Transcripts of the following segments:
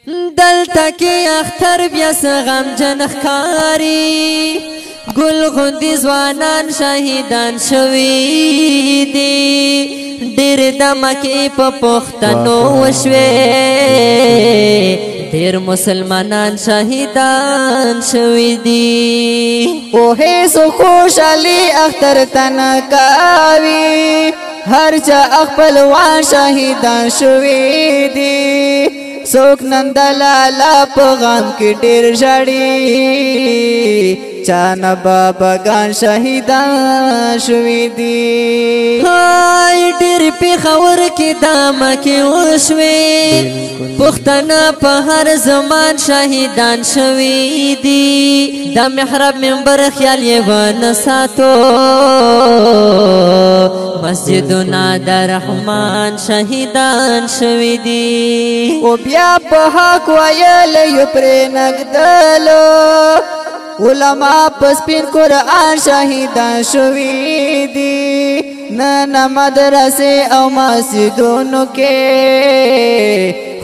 دلته کې اختر بیا څه غمجن ښکاري ګل غوندې ځوانان شهیدان شوي دي ډېر د مکې په پښتنو وشوې ډېر مسلمانان شهیدان شوي دي او هیڅ خوشالي اختر تنه کوي هر چا خپلوان شهیدان شوي دي څوک نن د لالا په غم کې ډېر ژاړي چا نه باباګان شهیدان شوي دي هاي ډېر پېښور کې دا مکې وشوې پښتانه په هر زمان شهیدان شوي دي دا محراب منبر خیال یې ونه ساتو مسجدونه د رحمان شهیدان شوي دي او بیا په حق ویلی پرې نږدلو علما په سپین قرآن شهیدان شوي دي نن مدرسې او مسجدونو کې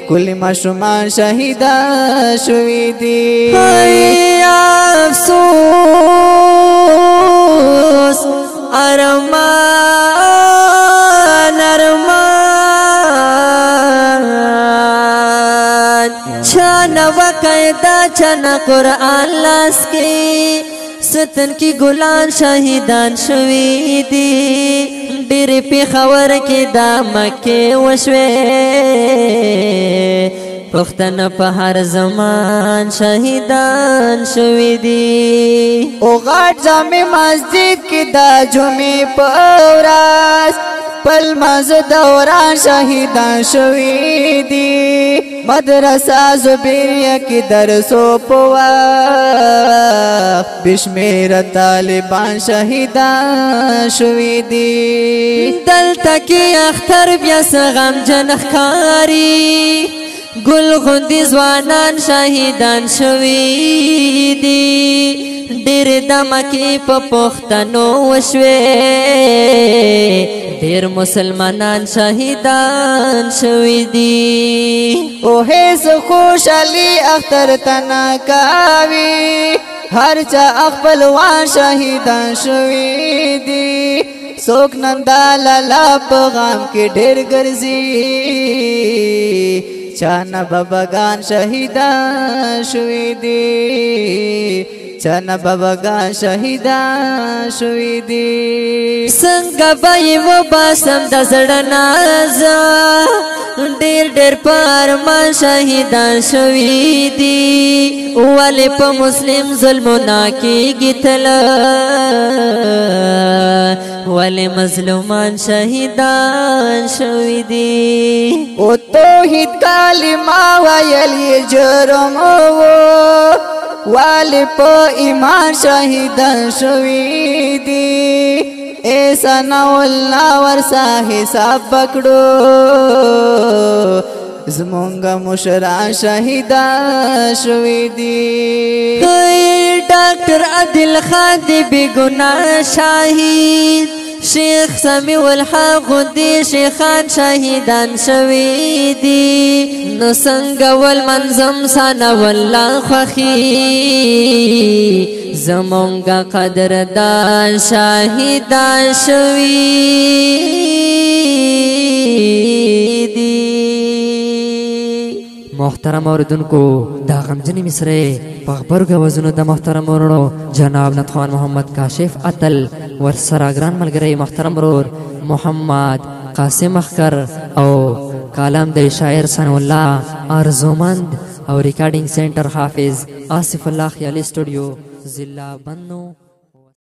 ښکلي ماشومان شهیدان شوي دي افسوس ارمان چانا وقاعدہ چانا قرآن لاس کی ستن کی گلان شہیدان شوی دی ډېر پېښور کې دا مکې وشوې پښتانه په هر زمان شهیدان شوي دي او غټ جامع مسجد کې دا جمعې په ورځ پل مز دوران شهیدان شوي دي مدرسه زبیریه کې درسو په وخت بشمیره طالبان شهیدان شوي دي دلته کې اختر بیا څه غمجن ښکاري ګل غوندې ځوانان شهیدان شوي دي ډېر د مکې په پښتنو وشوې ډېر مسلمانان شهیدان شوي دي او هیڅ خوشالي اختر تنه کوي هر چا خپلوان شهیدان شوي دي څوک نن د لالا په غم کې ډېر ګرځي چا نه باباګان شهیدان شوي دي چا نه باباګان شهیدان شوي دي څنګه به یې وباسم د زړه نازه ډېر ډېر په ارمان شهیدان شوي دي ولې په مسلم ظلمونه کېږي تله ولې مظلومان شهیدان شوي دي او توحید کلمه ویل یې جرم و ولې په ایمان شهیدان شوي دي اے ثناءالله ورسا حساب پکړو زمونږ مشران شهیدان شوي دي ډاکټر عادل خان دی بې ګناه شهید شیخ سمیع الحق غوندې شیخان شهیدان شوي دي نو څنګه والمنظم ثناءالله خوښي زمونږ قدردان شهیدان شوي دي محترم اوریدونکو دا غمجنې مصرې په غبرګو اوازونو د محترم ورونو جناب نتخوان محمد کاشف اتل ورسره ګران ملګری محترم ورور محمد قاسم اخکر او کالم د شاعر ثناء الله ارزومند او ریکارډینګ سنټر حافظ آصف الله خیالي سټوډیو ضلع بنو